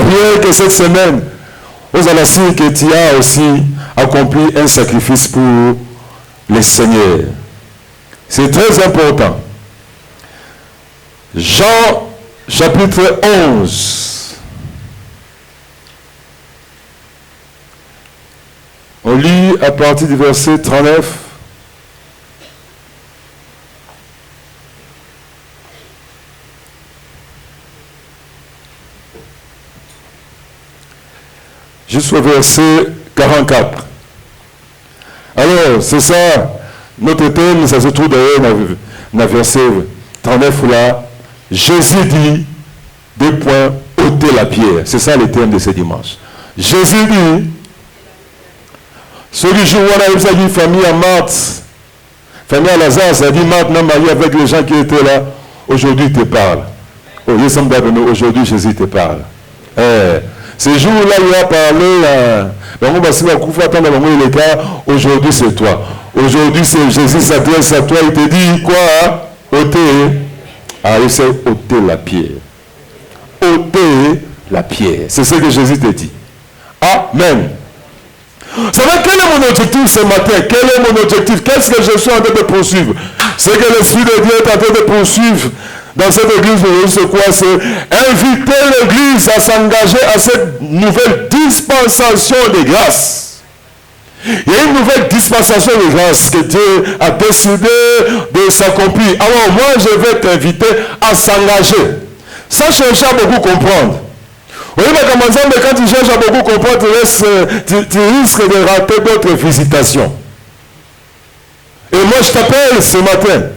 prière que cette semaine, vous allez dire que tu as aussi accompli un sacrifice pour le Seigneur. C'est très important. Jean chapitre 11. On lit à partir du verset 39. Jusqu'au verset 44. Alors, c'est ça, notre thème, ça se trouve d'ailleurs dans le verset 39 là. Jésus dit, deux points, ôtez la pierre. C'est ça le thème de ce dimanche. Jésus dit, celui jour où on a eu sa famille à Marthe, famille à Lazare, ça dit Marthe n'a marié avec les gens qui étaient là. Aujourd'hui, il te parle. Oh, aujourd'hui, Jésus te parle. Ce jour-là, il a parlé, aujourd'hui, c'est toi. Aujourd'hui, c'est Jésus s'adresse à toi, il te dit quoi? Ôtez. Ah, il sait ôter la pierre. Ôter la pierre. C'est ce que Jésus te dit. Amen. Vous savez, quel est mon objectif ce matin? Quel est mon objectif? Qu'est-ce que je suis en train de poursuivre? C'est que l'Esprit de Dieu est en train de poursuivre dans cette église. C'est quoi? C'est inviter l'église à s'engager à cette nouvelle dispensation de grâce. Il y a une nouvelle dispensation de grâce que Dieu a décidé de s'accomplir. Alors moi, je vais t'inviter à s'engager. Sans chercher à beaucoup comprendre. Oui, mais quand tu cherches à beaucoup comprendre, tu risques de rater d'autres visitations. Et moi, je t'appelle ce matin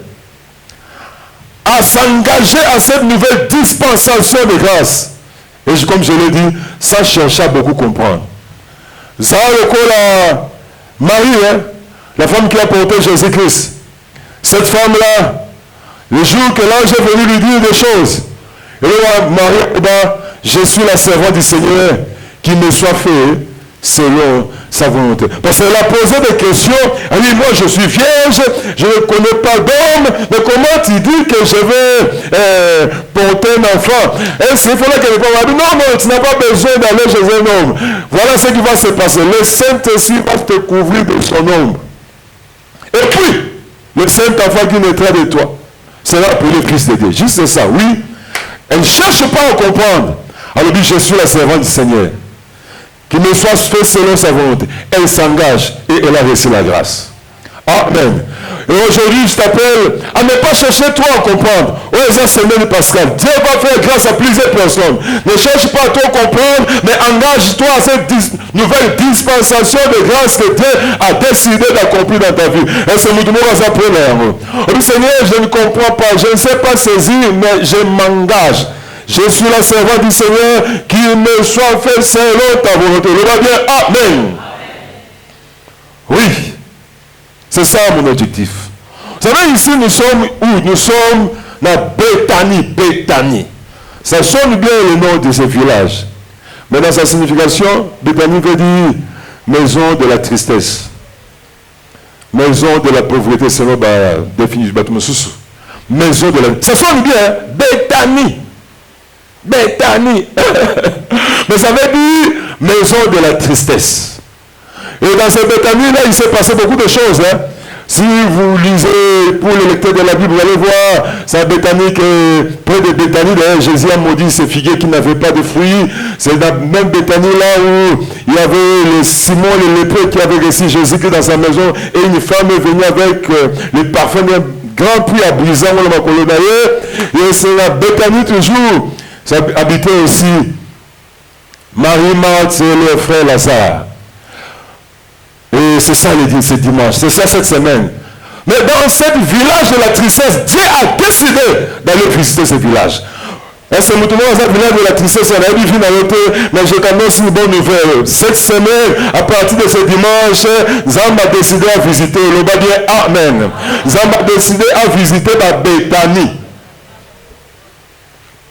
à s'engager à cette nouvelle dispensation de grâce. Et comme je l'ai dit, sans chercher à beaucoup comprendre. Ça a Marie, la femme qui a porté Jésus-Christ. Cette femme-là, le jour que l'ange est venu lui dire des choses, et là, Marie, je suis la servante du Seigneur, qui me soit fait selon sa volonté. Parce qu'elle a posé des questions. Elle dit, moi je suis vierge, je ne connais pas d'homme, mais comment tu dis que je vais porter un enfant? Et c'est pour là qu'elle répond, non, tu n'as pas besoin d'aller chez un homme. Voilà ce qui va se passer. Le Saint-Esprit va te couvrir de son ombre. Et puis, le Saint-Enfant qui naîtra de toi sera appelé Fils de Dieu. Juste ça, oui. Elle ne cherche pas à comprendre. Elle dit, je suis la servante du Seigneur. Qu'il me soit fait selon sa volonté. Elle s'engage et elle a reçu la grâce. Amen. Et aujourd'hui, je t'appelle à ne pas chercher toi à comprendre. Oui, ça c'est semaine Pascal. Dieu va faire grâce à plusieurs personnes. Ne cherche pas à trop comprendre, mais engage-toi à cette nouvelle dispensation de grâce que Dieu a décidé d'accomplir dans ta vie. Et c'est nous à sa première. Oui, Seigneur, je ne comprends pas, je ne sais pas saisir, mais je m'engage. Je suis la servante du Seigneur, qui me soit fait selon ta volonté. Le va bien, amen. Oui, c'est ça mon objectif. Vous savez, ici nous sommes où? Nous sommes dans Béthanie. Ça sonne bien le nom de ce village. Mais dans sa signification, Béthanie veut dire maison de la tristesse. Maison de la pauvreté, selon la définition du bâtiment. Maison de la... Ça sonne bien, Béthanie. Mais ça veut dire maison de la tristesse. Et dans cette Béthanie-là, il s'est passé beaucoup de choses. Si vous lisez pour les lecteurs de la Bible, vous allez voir, c'est Béthanie que, près de Béthanie, d'ailleurs, Jésus a maudit ces figuiers qui n'avaient pas de fruits. C'est dans la même Béthanie là où il y avait le Simon, le lépreux, qui avait reçu Jésus-Christ dans sa maison, et une femme est venue avec le parfum d'un grand puits à brisant, et c'est la Béthanie toujours. Ça habitait aussi Marie, Marthe et leur frère Lazare. Et c'est ça ce dimanche, c'est ça cette semaine. Mais dans ce village de la tristesse, Dieu a décidé d'aller visiter ce village. Et c'est nous dans ce village de la tristesse, on a vu mais je t'annonce une bonne nouvelle. Cette semaine, à partir de ce dimanche, Zamba a décidé à visiter, le bas dire amen. Zamba a décidé à visiter la Béthanie.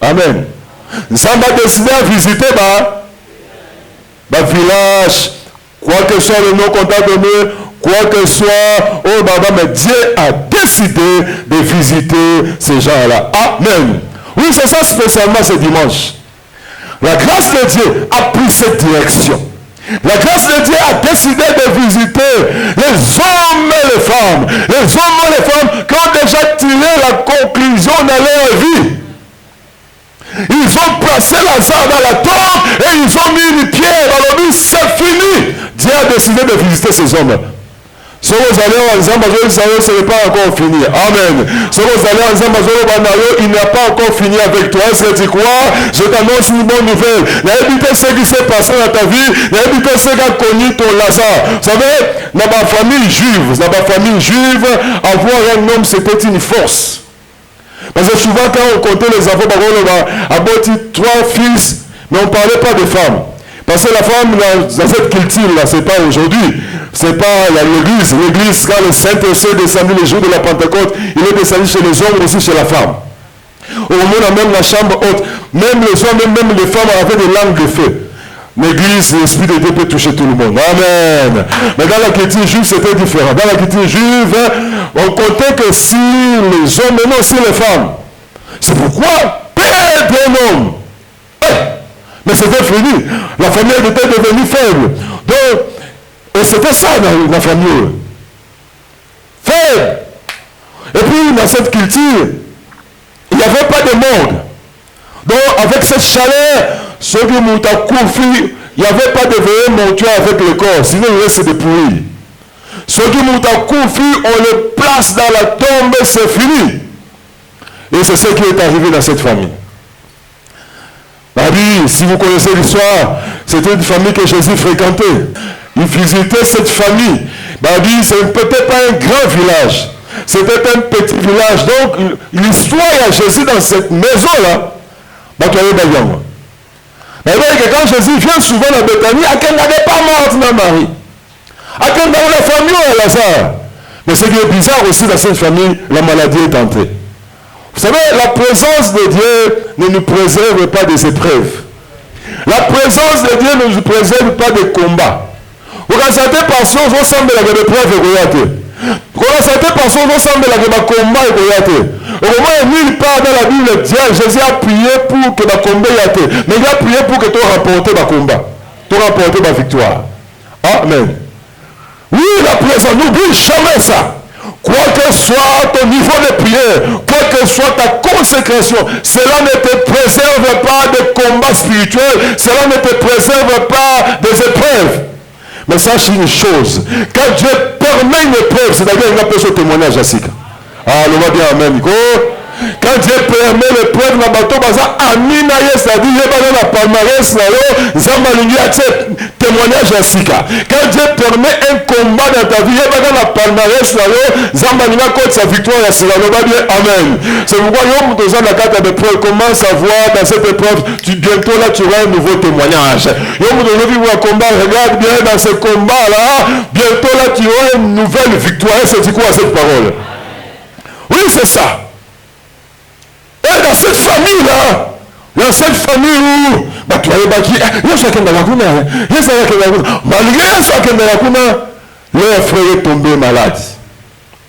Amen. Zamba a décidé à visiter le village, quoi que soit le nom qu'on t'a donné, quoi que soit, mais Dieu a décidé de visiter ces gens-là. Amen. Oui, c'est ça spécialement ce dimanche. La grâce de Dieu a pris cette direction. La grâce de Dieu a décidé de visiter les hommes et les femmes. Les hommes et les femmes qui ont déjà tiré la conclusion dans leur vie. Ils ont placé Lazare dans la tombe et ils ont mis une pierre dans le but. C'est fini. Dieu a décidé de visiter ces hommes. Ce que vous allez en Zambazolo, ce n'est pas encore fini. Amen. Ce que vous allez en Zambazolo, il n'a pas encore fini avec toi. Est-ce que tu crois? Je t'annonce une bonne nouvelle. N'habitez ce qui s'est passé dans ta vie. N'habitez ce qu'a connu ton Lazare. Vous savez, dans ma famille juive, avoir un homme, c'était une force. Parce que souvent, quand on comptait les enfants, on a bâti 3 fils, mais on ne parlait pas de femmes. Parce que la femme, dans cette culture-là, ce n'est pas aujourd'hui. C'est pas l'église. L'église, quand le Saint-Esprit est descendu le jour de la Pentecôte, il est descendu chez les hommes, aussi chez la femme. Au moment où même la chambre haute, même les hommes, même les femmes avaient des langues de feu. L'église, l'Esprit de Dieu peut toucher tout le monde. Amen. Mais dans la culture juive, c'était différent. Dans la culture juive, on comptait que si les hommes, mais non, si les femmes. C'est pourquoi père d'un homme. Mais c'était fini. La famille était devenue faible. Donc, et c'était ça dans la famille. Faible. Et puis, dans cette culture, il n'y avait pas de monde. Donc, avec cette chaleur, ceux qui m'ont confié, il n'y avait pas de veillée mortuaire avec le corps. Sinon, il reste de pourrir. Ceux qui m'ont confié, on le place dans la tombe, c'est fini. Et c'est ce qui est arrivé dans cette famille. Si vous connaissez l'histoire, c'était une famille que Jésus fréquentait. Il visitait cette famille. Ce n'était peut-être pas un grand village. C'était un petit village. Donc, l'histoire de Jésus dans cette maison-là, quand Jésus vient souvent à Bethanie, elle n'avait pas morte dans Marie. Elle dans la famille à Lazare. Mais ce qui est bizarre aussi dans cette famille, la maladie est entrée. Vous savez, la présence de Dieu ne nous préserve pas des épreuves. La présence de Dieu ne nous préserve pas des combats. Vous constatez par ce qu'on semble la épreuve et vous constatez par ce qu'on semble la combat et au moment où il part dans la Bible, Jésus a prié pour que le combat y ait. Mais il a prié pour que tu remportes le combat. Tu remportes la victoire. Amen. Oui, la présence, n'oublie jamais ça. Quoi que soit ton niveau de prière, quoi que soit ta consécration, cela ne te préserve pas de combats spirituels, cela ne te préserve pas des épreuves. Mais sache une chose, quand Dieu permet une épreuve, c'est-à-dire qu'il appelle ce témoignage à Sika. On va bien amen. Quand Dieu permet l'épreuve, na bato baza amina c'est-à-dire il va dans la palmarès là, zamalingi a témoignage à Sika. Quand Dieu permet un combat dans ta vie, il va dans la palmarès là, zamalingi contre sa victoire à Sika. On va bien amen. C'est pourquoi l'homme dans la carte d'épreuve commence à voir dans cette épreuve, bientôt là tu auras un nouveau témoignage. L'homme dans le un combat, regarde bien dans ce combat là, bientôt là tu auras une nouvelle victoire. C'est quoi cette parole? Oui, c'est ça. Et dans cette famille-là, dans cette famille où, leur frère est tombé malade.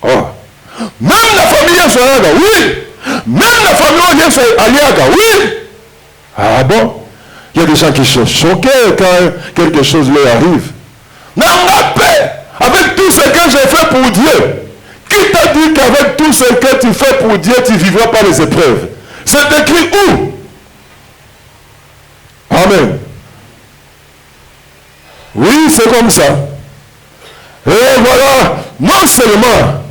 Oh. Même la famille est là, oui. Même la famille est allée, oui. Ah bon? Il y a des gens qui sont choqués quand quelque chose leur arrive. Non, la paix, avec tout ce que j'ai fait pour Dieu. Qui t'a dit qu'avec tout ce que tu fais pour Dieu, tu ne vivras pas les épreuves? C'est écrit où? Amen. Oui, c'est comme ça. Et voilà, non seulement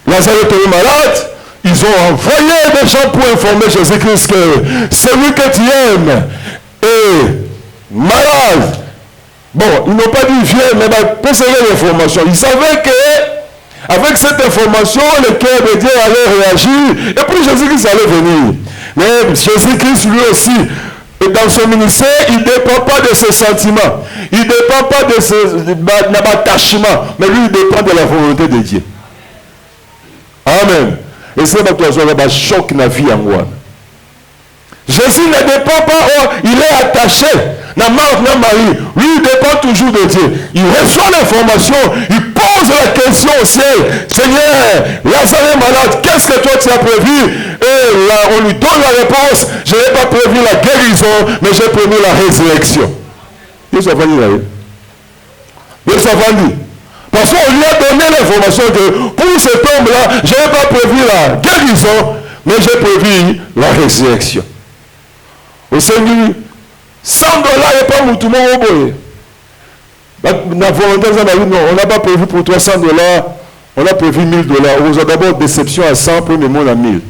Lazare est tombé malade, ils ont envoyé des gens pour informer Jésus-Christ que celui que tu aimes est malade. Bon, ils n'ont pas dit viens, mais pour l'information, ils savaient que avec cette information, le cœur de Dieu allait réagir. Et puis Jésus-Christ allait venir. Mais Jésus-Christ lui aussi, dans son ministère, il ne dépend pas de ses sentiments. Il ne dépend pas de ses attachements. Mais lui, il dépend de la volonté de Dieu. Amen. Et c'est un choc dans la vie en moi. Jésus ne dépend pas, il est attaché. Dans Marc, dans Marie, lui, il dépend toujours de Dieu. Il reçoit l'information, il pose la question au ciel. Seigneur, Lazare est malade, qu'est-ce qu'est-ce que toi tu as prévu? Et là, on lui donne la réponse. Je n'ai pas prévu la guérison, mais j'ai prévu la résurrection. Il s'est vendu là. Il s'est vendu. Parce qu'on lui a donné l'information que pour cet homme-là, je n'ai pas prévu la guérison, mais j'ai prévu la résurrection. Au Seigneur, $100 et pas moutoumon au boye. La volonté, non, on n'a pas prévu pour toi $100, on a prévu $1000. On a d'abord déception à 100, puis le monde à 1000.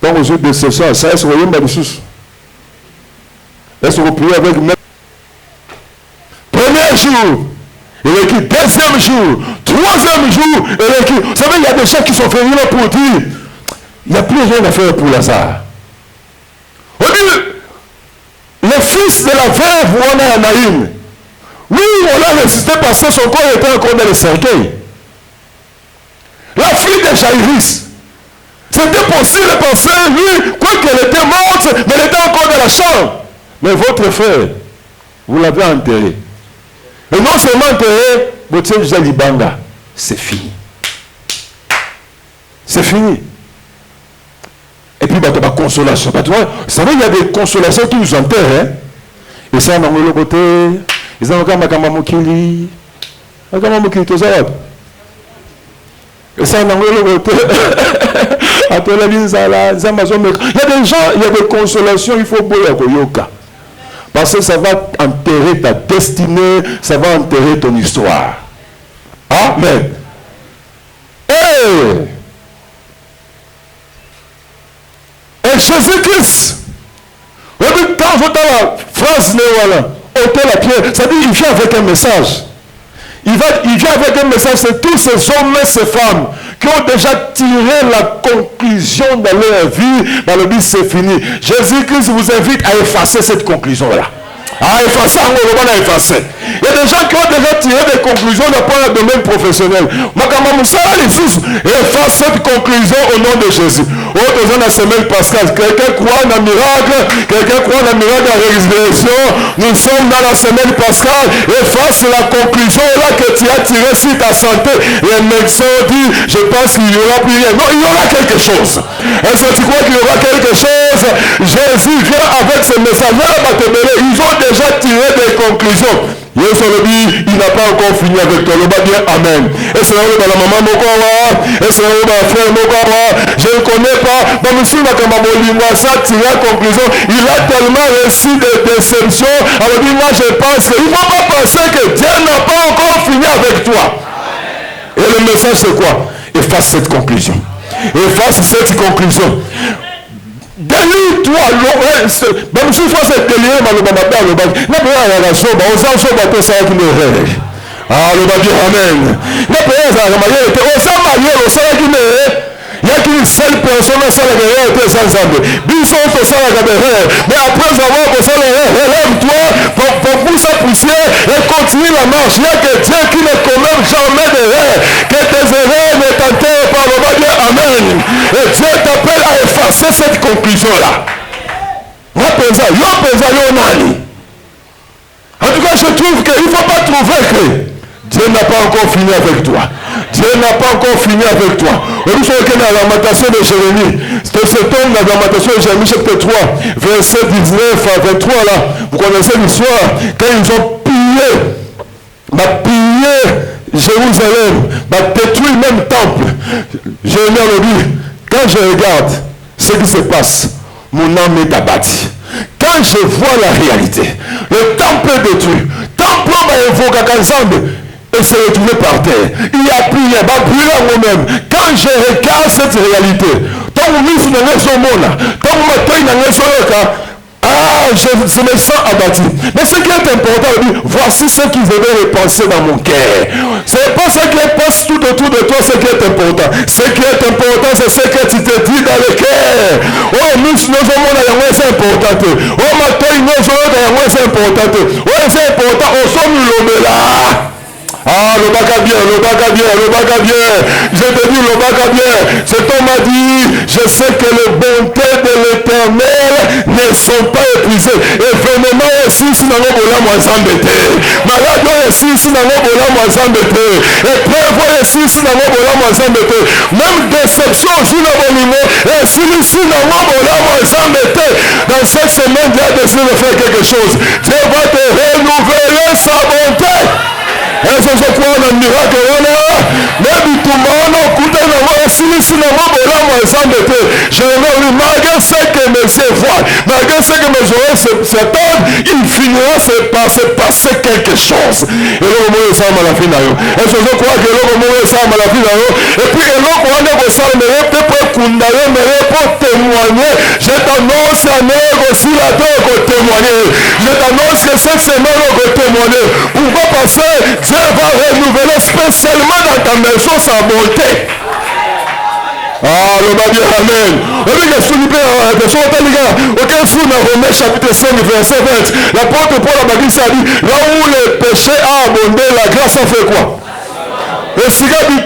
Donc, aux autres déception à 100, est-ce que vous voyez sous? Est-ce que vous priez avec même? Premier jour, il est écrit, deuxième jour, troisième jour, il est écrit. Vous savez, il y a des gens qui sont venus là pour dire, il n'y a plus rien à faire pour Lazare. On dit, le fils de la veuve, on a Naïm. Lui, on a résisté parce que son corps était encore dans le cercueil. La fille de Jaïris, c'était possible parce que lui, quoi qu'elle était morte, mais elle était encore dans la chambre. Mais votre frère, vous l'avez enterré. Et non seulement enterré, votre Libanga, c'est fini. C'est fini. Et puis, la consolation. Vous savez, il y a des consolations qui nous enterrent. Hein? Et ça, on a le côté. Ils ont encore Makamamokili. Makamamokili, tout ça. Et ça, on a le côté. Il y a des gens, il y a des consolations, il faut boire Yoka. Parce que ça va enterrer ta destinée, ça va enterrer ton histoire. Amen. Et Jésus-Christ, quand vous avez la phrase, ôtez la pierre, ça dit, il vient avec un message. Il vient avec un message, c'est tous ces hommes et ces femmes qui ont déjà tiré la conclusion dans leur vie, dans le but c'est fini. Jésus-Christ vous invite à effacer cette conclusion-là. À effacer, à effacer. Il y a des gens qui ont déjà tiré des conclusions dans le domaine professionnel. Efface cette conclusion au nom de Jésus. Autre dans la semaine pascale, quelqu'un croit dans le miracle, quelqu'un croit dans le miracle de la résurrection. Nous sommes dans la semaine pascale. Efface la conclusion là que tu as tirée sur ta santé. Les médecins disent, je pense qu'il n'y aura plus rien. Non, il y aura quelque chose. Est-ce que tu crois qu'il y aura quelque chose? Jésus vient avec ce message-là. Ils ont déjà tiré des conclusions. Il n'a pas encore fini avec toi. Le bas bien Amen. Et c'est là où la maman Mokowa. Et c'est là où la frère Mokowa. Je ne connais pas. Dans le film, ça a tiré la conclusion. Il a tellement reçu de déception. Alors moi je pense qu'il ne faut pas penser que Dieu n'a pas encore fini avec toi. Et le message c'est quoi? Efface cette conclusion. Efface cette conclusion. Délire-toi, même si il faut se délirer, le Amen. Il n'y a qu'une seule personne qui a été sans ensemble. Mais après avoir posé relève-toi pour pousser la poussière et continue la marche. Il n'y a que Dieu qui ne commet jamais d'erreur. Que tes erreurs ne t'enterrent pas. Le va dire Amen. Et Dieu t'appelle à effacer cette conclusion-là. En tout cas, je trouve qu'il ne faut pas trouver que Dieu n'a pas encore fini avec toi. Dieu n'a pas encore fini avec toi. Vous savez que dans la lamentation de Jérémie, c'est cet homme dans la lamentation de Jérémie chapitre 3, verset 19 à 23 là, vous connaissez l'histoire, quand ils ont pillé Jérusalem, détruit le même temple. Jérémie a dit, quand je regarde ce qui se passe, mon âme est abattue. Quand je vois la réalité, le temple est détruit, le temple va évoquer Kazambe et se retrouver par terre. Il n'y a plus rien, va brûler en moi-même. Quand je regarde cette réalité, tant que nous sommes dans ce monde, tant que nous sommes dans ce monde, je me sens abattu. Mais ce qui est important, voici ce qu'ils devaient repenser dans mon cœur. Ce n'est pas ce qui passe tout autour de toi, ce qui est important. Ce qui est important, c'est ce que tu te dis dans le cœur. Oh, nous sommes dans c'est important. Oh, matin, nous sommes dans c'est important. Oh, c'est important. Oh, sommes là. Le bac bien. Je te dis le bac bien. Cet homme a dit, je sais que les bontés de l'Éternel ne sont pas épuisées. Et vraiment aussi, si nous avons moi s'embêter. Malade ici, même déception, dans cette semaine, Dieu a décidé de faire quelque chose. Dieu va te renouveler sa bonté. Est-ce que je crois dans le miracle? Même tout le monde, je remets malgré ce que mes yeux voient, malgré ce que mes oreilles s'attendent, il finira par se passer quelque chose. Et là, on ça à la fin. Est-ce que je crois que là, on ça à la fin? Et puis, là, on a ça, mais pour témoigner, je t'annonce à nous aussi la terre pour témoigner. Je t'annonce que cette semaine, on va témoigner. Pourquoi passer? Dieu va renouveler spécialement dans ta maison sa bonté. Ah, le m'a dit Amen. Romains chapitre 5, verset 20. L'apôtre Paul a dit, là où le péché a abondé, la grâce a fait quoi? Et si là où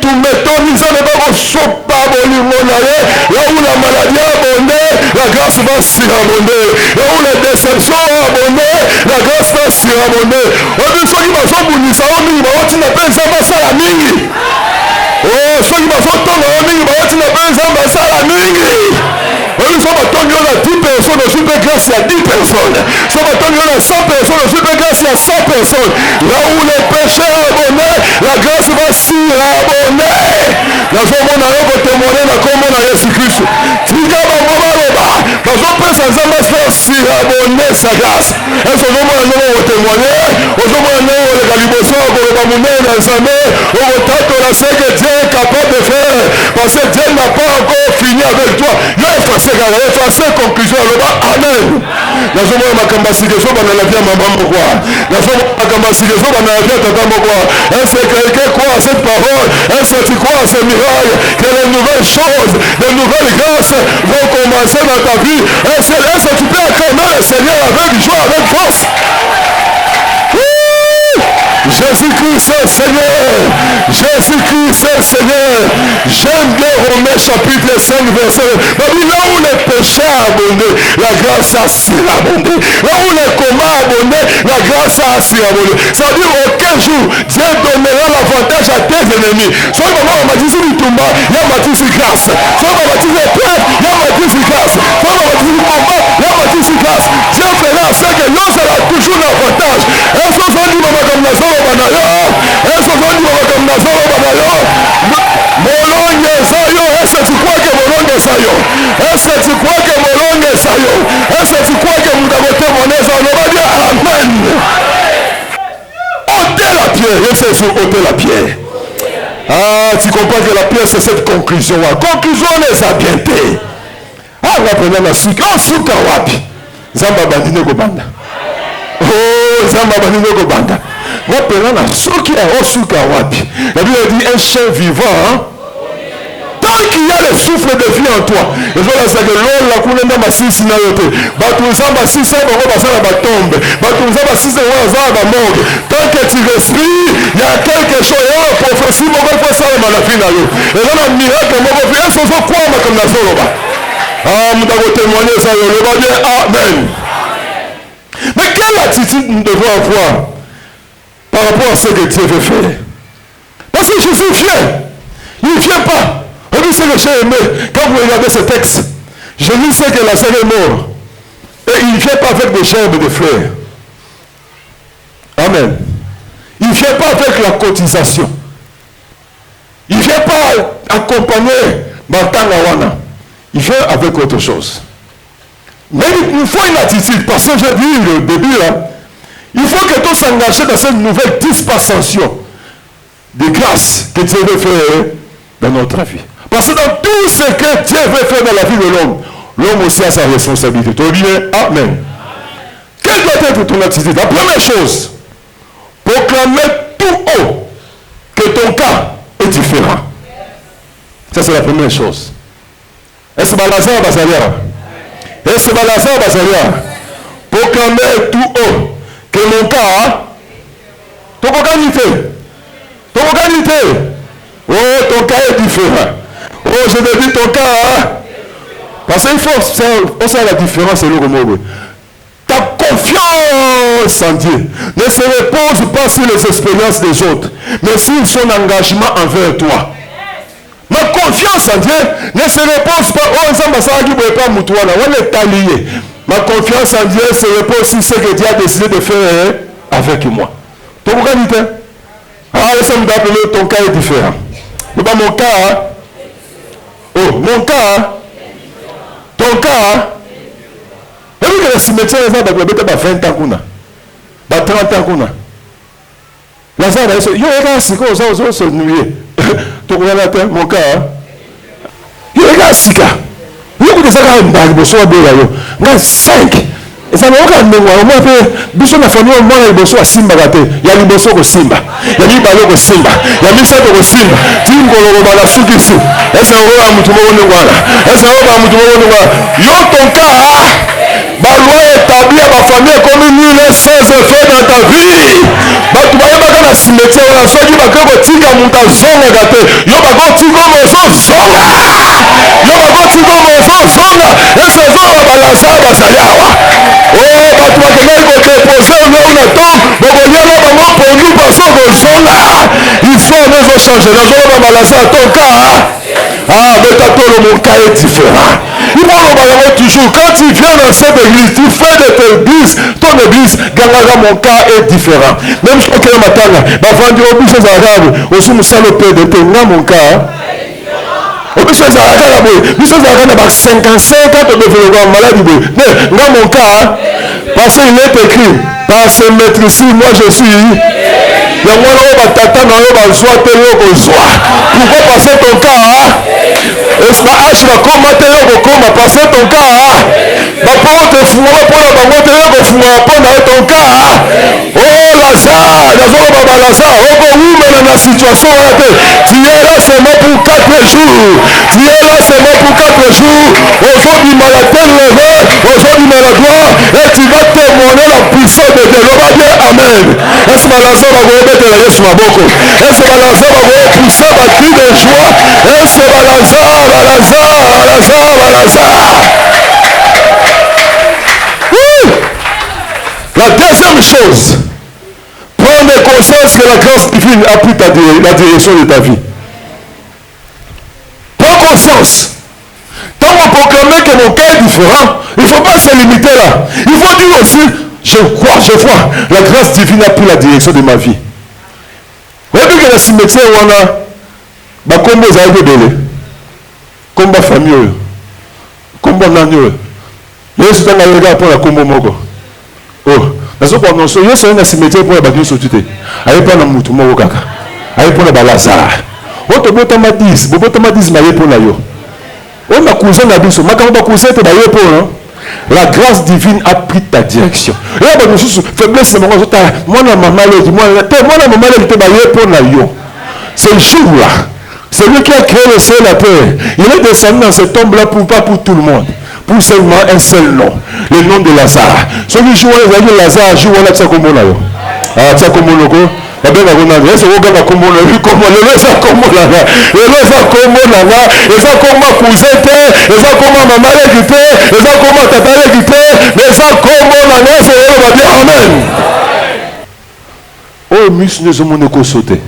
la maladie a abondé, la grâce va surabonder. Là où la déception a abondé, la grâce va surabonder. On dit ceux qui m'ont bounissé, on appelle ça la mingi. Oh, ceux qui m'ont on appelle ça la mingi. Nous sommes à 10 personnes, je suis grâce à 10 personnes. Nous sommes à 100 personnes, je suis grâce à 100 personnes. Là où les péchés abonnés, la grâce va surabonder. Nous sommes à témoigner dans comment on a Jésus-Christ. Nous sommes à surabonder sa grâce. Est-ce que nous allons témoigner? Nous sommes à Dieu est capable de faire. Parce que Dieu n'a pas encore fini avec toi. Effacer conclusion. Amen. Nous sommes à Makambasigeso, dans la vie à maman Mokwa. Nous sommes à Makambasigeso, dans la vie à tata Mokwa. Est-ce que quelqu'un croit à cette parole? Est-ce que tu crois à ce miracle? Que les nouvelles choses, les nouvelles grâces vont commencer dans ta vie? Est-ce que tu peux acclamer le Seigneur avec joie, avec force? Jésus-Christ est Seigneur. Jésus-Christ est Seigneur. J'aime bien Romains chapitre 5 verset 1. Là où les péchés abondé, la grâce a surabondé. Là où les comas abondé, la grâce a surabondé. Ça veut dire aucun jour Dieu donnera l'avantage à tes ennemis. Soit maman m'a dit du tomba, il y a ma dit grâce. Soit maman m'a dit père, il y a ma dit grâce. Soit maman m'a dit combat, il y a ma dit grâce. Dieu fera ce que l'on sera toujours l'avantage. Est-ce que ça dit maman comme la zone? Est-ce que tu crois que Molonge Sayo? Est-ce que tu crois que Molonge Sayo? Est-ce que tu crois que vous avez témoigné ça? On va dire Amen. Ôtez la pierre. Est-ce que ôtez la pierre? Ah, tu comprends que la pierre c'est cette conclusion. Conclusion les a bien été. Ah, on va prendre la sucre. Oh, sucre wapi. Zamba bandine ko banda. Oh, Zamba bandine ko banda. La Bible dit un chien vivant, hein? Tant qu'il y a le souffle de vie en toi, et voilà ça que l'on la connaît dans ma six naïoté. Batouza ma six ans, on va faire la tombe. Batouza ma six ans, on va faire la mort. Tant que tu respires, il y a quelque chose. Et on prophétie, on va faire ça dans la finale. Et là, un miracle, on va faire ça, on va croire comme la soloba. Ah, nous devons témoigner ça, on va dire Amen. Mais quelle attitude nous devons avoir par rapport à ce que Dieu veut faire? Parce que je suis fier. Il ne vient pas. On dit ce que j'ai aimé. Quand vous regardez ce texte, je dis ce que la sœur est morte. Et il ne vient pas avec des gerbes de fleurs. Amen. Il ne vient pas avec la cotisation. Il ne vient pas accompagner Bantangawana. Il vient avec autre chose. Mais il faut une attitude. Parce que j'ai dit le début là. Il faut que tous s'engagent dans cette nouvelle dispensation de grâce que Dieu veut faire dans notre vie. Parce que dans tout ce que Dieu veut faire dans la vie de l'homme, l'homme aussi a sa responsabilité. Tu dis Amen. Quelle doit être ton attitude? La première chose, proclamer tout haut que ton cas est différent. Ça c'est la première chose. Est-ce que Lazare Basalia? Est-ce que Lazare Basalia? Proclamer tout haut que mon cas, ton qualité. Oh, ton cas est différent. Oh, je te dis ton cas. Parce qu'il faut faire la différence. Ta confiance en Dieu ne se repose pas sur les expériences des autres, mais sur son engagement envers toi. Ma confiance en Dieu ne se repose pas. Oh, ça m'a dit pas Moutouana. On est allié. Ma confiance en Dieu se repose sur ce que Dieu a décidé de faire avec moi. Ton cas, ah, ça me appelé ton cas est différent. Mais pas mon cas. Hein? Oh, mon cas. Ton cas. Et oui, que le cimetière, ça va être 20 ans. 30 ans. Lazare, il y a un sika aux se nuer. Mon cas. Il y a un sika. Il y a un bag de soie de la 5. Et ça n'a aucun mémoire. Moi, je suis famille, moi, je suis à Simba. Il y a le bosso au Simba. Il y a le ballon au Simba. Il y a le sac au Simba. Tim Golo, la Sukisu. Est-ce qu'on va à Moutoumouana? Est-ce qu'on va à Moutoumouana? Yo, ton cas. La loi établie à ma famille comme nul sans effet dans ta vie. Tu vas pas dans le cimetière, on a soigné ma gueule, tu vas monter zonga gâté. Yo, ma gueule, tu vas me zonga. Yo, ma gueule, tu vas me zonga. Et ce zonga, bah, la salle, bah, ça y a. Oh, bah, tu vas te mettre au déposer, on a tombe. Bon, il y a là, bah, pour nous, parce que zonga. Il faut nous changer. Nous allons bah, la salle, ton cas. Ah, mais t'as tout le monde cas est différent. Il faut toujours, quand tu viens dans cette église, tu fais de ton église, mon cas est différent. Même si tu es matin, ma femme dit, au bout de ces arabes, au sous le père de ton mon cas. Au bout de ces arabes, au bout de ces arabes, 55 ans de développement maladie. Mais, dans mon cas, parce qu'il est écrit, par ce maître ici, moi je suis. Le moi là, tata, pourquoi passer ton cas? Est-ce que H va comment passer ton cas? Ma parole te fout, ma parole te fout, ton cas. Oh Lazare, Lazare, dans la situation, tu es là seulement pour 4 jours. Tu es là seulement pour 4 jours. Aujourd'hui, maladie levée, aujourd'hui, maladie, et tu vas témoigner la puissance de Dieu. On va dire Amen. Est-ce que Lazare va vous mettre la Yesu Maboko? Est-ce que Lazare va vous pousser à cri de joie? Est-ce que Lazare? Oui. La deuxième chose, prendre conscience que la grâce divine a pris la direction de ta vie. Prends conscience. Tant qu'on proclame que mon cas est différent, il ne faut pas se limiter là. Il faut dire aussi, je vois, la grâce divine a pris la direction de ma vie. Vous voyez que le cimetière où on a, comme vous avez donné. Comme ma famille, comme mon agneau. Je suis dans le regard pour la combo moko. Oh, dans ce qu'on annonce, je suis dans le cimetière pour la bâtiment sauté. Allez pas dans le moutou moko kaka. Allez pour la Lazare. Oh, tu peux ma 10, tu peux ma 10 maillé pour la yo. Oh, ma cousin n'a pas ma quand ma cousin te maillé pour non. La grâce divine a pris ta direction. Et là, je suis faiblesse de moi, la maman, la maman te maillé pour la yo. C'est le jour là. C'est lui qui a créé le ciel et la terre. Il est descendu dans cette tombe-là pas pour tout le monde. Pour seulement un seul nom. Le nom de Lazare. Ceux qui jouent avec Lazare, jouent avec Tsakomola. Ah, Tsakomoloko. La belle agona. Est-ce que vous avez Komola? Oui, Komola. Le ça Komola. Le ça Komola. Le ça Komola cousette. Le ça Komola maman l'équité. Le ça Komola tata l'équité. Le ça Komola. Est-ce que vous va dire Amen? Oh, Miss, nous sommes en sauté.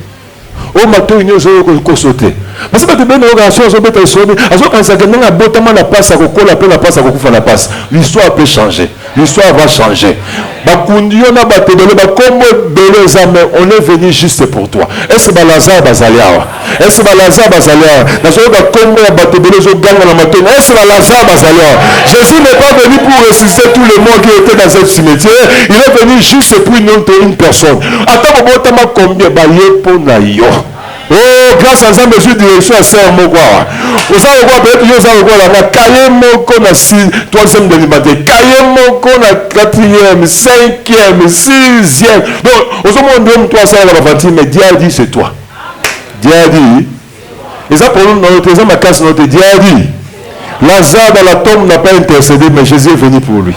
Oh, matin, nous sommes sauté. Parce que tu as une relation, tu as sauté. Quand ça a bottement la passe, la passe. L'histoire peut changer. L'histoire va changer. On est venu juste pour toi. Est-ce que Lazare Bazalia? Est-ce que Lazare Bazalia? Est-ce que Lazare Bazalia? Jésus n'est pas venu pour ressusciter tout le monde qui était dans ce cimetière. Il est venu juste pour une personne. Attends, combien pour Nayo? Oh, grâce à ça, monsieur direction à Sœur Mogwa. Vous savez quoi, peut-être que vous avez quoi là, Kaye Moko na 3e de l'humanité, Kaye Moko na 4e, 5e, 6e. Donc, au moment où toi, ça va partir, mais Dieu a dit, c'est toi. Dieu a dit, et ça pour nous, notre exemple, ma casse, notre Dieu a dit, Lazare dans la tombe n'a pas intercédé, mais Jésus est venu pour lui.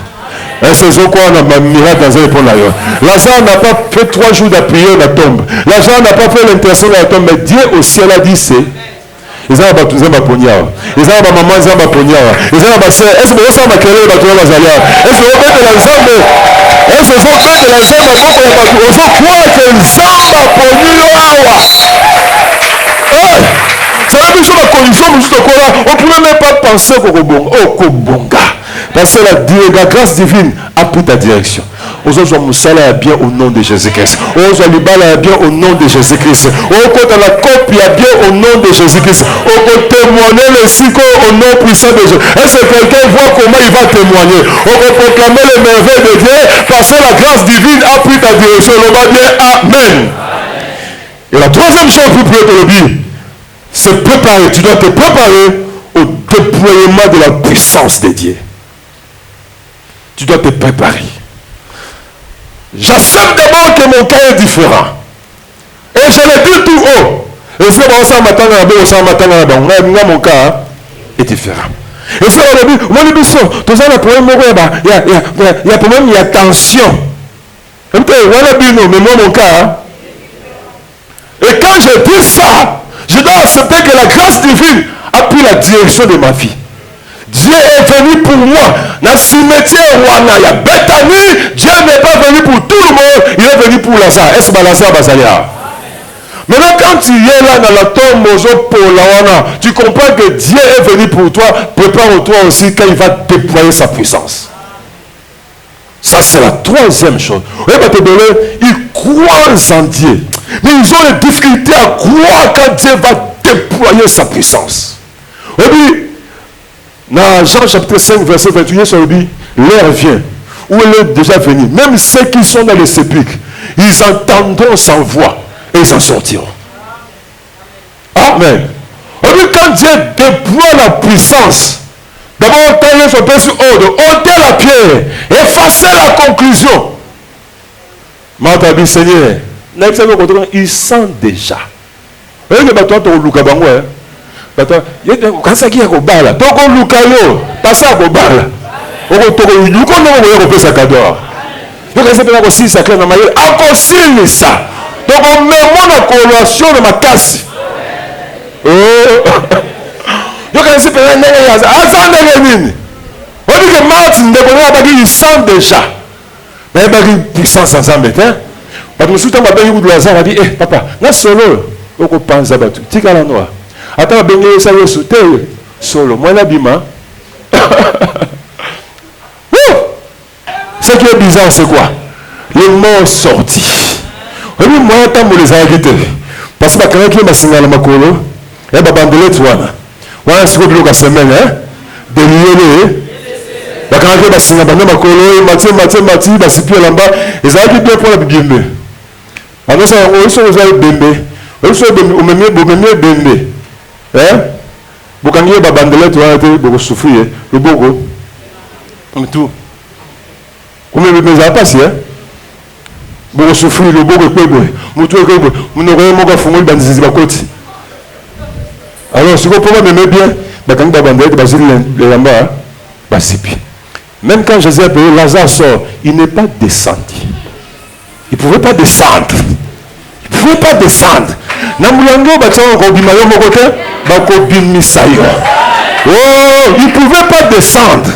C'est ce qu'on a miracle dans un point d'ailleurs. Lazare n'a pas fait 3 jours de prière dans la tombe. Lazare n'a pas fait l'intercession dans la tombe, mais Dieu au ciel a dit c'est. Ils ont battu les poignards. Ils ont battu maman, ils ont battu poignards. Ils ont battu. Est-ce que vous savez quel est le Lazare? Est-ce que vous faites la Et ce sont fait de la jambe à beaucoup de bateaux. On se croit que Zamba pour nous. Ça veut dire que la condition, on ne pouvait même pas penser au Kobonga. Parce que la grâce divine a pris ta direction. Aujourd'hui, on s'allait bien au nom de Jésus-Christ. Aujourd'hui, on bien au nom de Jésus-Christ. On compte la copie bien au nom de Jésus-Christ. On peut témoigner le cycle au nom puissant de Jésus. Est-ce que quelqu'un voit comment il va témoigner? On peut proclamer les merveilles de Dieu parce que la grâce divine a pris ta direction. On va dire Amen. Et la troisième chose pour prier de l'objet, c'est préparer. Tu dois te préparer au déploiement de la puissance de Dieu. Tu dois te préparer. J'accepte d'abord que mon cas est différent. Et je le dis tout haut. Et c'est mon cas est différent. Et c'est le but. Moi, le but, tout ça, il y a problème, il y a tension. Mais moi, mon cas. Et quand je dis ça, je dois accepter que la grâce divine a pris la direction de ma vie. Dieu est venu pour moi. Dans le cimetière, il y a Bethanie. Dieu n'est pas venu pour tout le monde. Il est venu pour Lazare. Est-ce que Lazare va salir? Maintenant, quand tu es là dans la tombe, tu comprends que Dieu est venu pour toi. Prépare-toi aussi quand il va déployer sa puissance. Ça, c'est la troisième chose. Ils croient en Dieu. Mais ils ont des difficultés à croire quand Dieu va déployer sa puissance. Et puis, dans Jean chapitre 5, verset 28, sur le dit, l'heure vient, où elle est déjà venue. Même ceux qui sont dans les sépulcres, ils entendront sa voix et ils en sortiront. Amen. Et puis quand Dieu déploie la puissance, d'abord, quand il est sur ordre, ôter la pierre, effacer la conclusion. M'a dit, Seigneur, il sent déjà. Vous voyez que toi, tu as le quand ça qui est au bas là, donc on loue caillou, pas ça au bas là. On loue on peut ça cador. Donc ça peut aussi ça clair dans ma gueule. Encore si ça. Donc on met mon collation dans ma casse. Oh. Donc ça peut aller à ça dans les mines. On dit que Martin de il sent déjà. Mais il y a une puissance ensemble, hein. Parce que souvent on va bien de Lazare a dit "Eh papa, na solo, on pense à battu. Tika la noix. Attends, ben ça y sauter solo. Moi la bima. Ce qui est bizarre, c'est quoi? Les morts sortis. Oui, moi, tant que les arrêter. Parce que quand il m'a signalé ma colo, et bah bandele toi. Voilà ce que je veux semaine, hein? De lier. Quand il m'a signalé ma colo, Mati, bah c'est plus là-bas. Ils ont dit bien pour la bimbe. Alors ça, on se rejoint bimbe. On se rejoint bimbe. Hein? Bokangiye babandele tu vas souffrir le bogo comme tout comme les gens passent hein beaucoup souffrir le bogo kwebo mutu kwebo munoko moka fungo bandizi bakoti alors si vous pouvez m'aimer bien bakangi babandele bazili les lamba basipi même quand Jésus a payé Lazare sort il n'est pas descendu il pouvait pas descendre il pouvait pas descendre Namulango batako kobimayo mokote bakobimisayo. Oh, il ne pouvait pas descendre.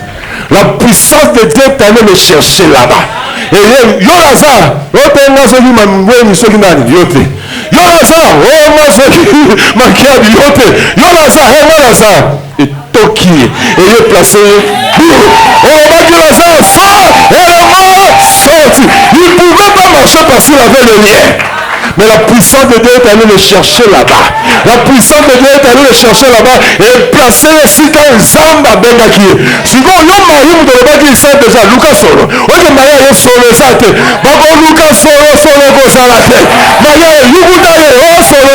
La puissance de Dieu est allée le chercher là-bas. Et yo Lazare, oh nazoki mamweni soki nani yote. Yo Lazare, oh nazoki makiadi yote. Yo Lazare, oh Lazare. Et Toki, et il est placé. Oh baki Lazare, sort, et le mort sorti. Il ne pouvait pas marcher parce qu'il avait le lien. Mais la puissance de Dieu est allée le chercher là-bas. La puissance de Dieu est allée le chercher là-bas et placer ici quand Zamba Bengaki. Si vous avez un mari de l'obaki, il sait déjà Lucas Solo. Ok, Maria est solo, ça te. Bako Lucas Solo, Gozalate. Maria est Yugudaye, Solo,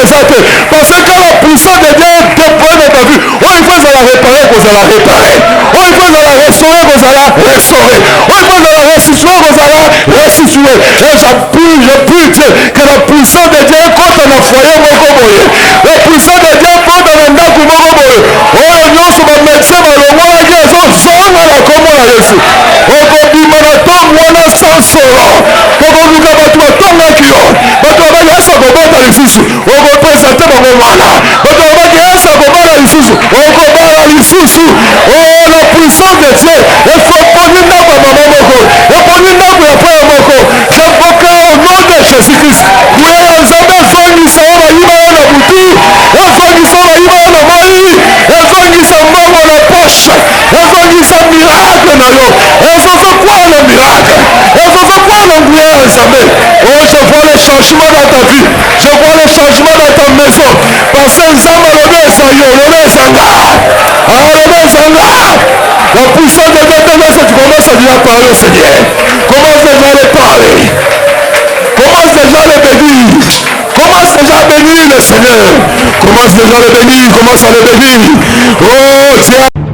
parce que quand la puissance de Dieu est déployée dans ta vie, il faut la réparer, Gozala réparer. Il faut la restaurer, Gozala restaurer. Il faut la restituer, Gozala restituer. Et je prie Dieu que la puissance de Dieu contre le foyer Mokoboye. La puissance de Dieu contre le Ndaku Mokoboye. Oh, nous sommes médecins, le roi qui est en zone à la commune à Yesu. Oh, Bobima na tom wana sans solo. Pour nous capables de tomber qui ont. Pour nous avoir ça comme ça ici. On va présenter mon mana. Pour nous avoir ça comme ça ici. On va voir ici. Oh, la puissance de Dieu. Il faut pas nous n'avoir maman Moko. Il faut nous n'avoir pas La puissance de Dieu te laisse, tu commences à dire parler au Seigneur. Commence déjà à les parler. Commence déjà à les bénir. Commence déjà à bénir le Seigneur. Commence déjà à les bénir. Commence à les bénir. Oh, Dieu.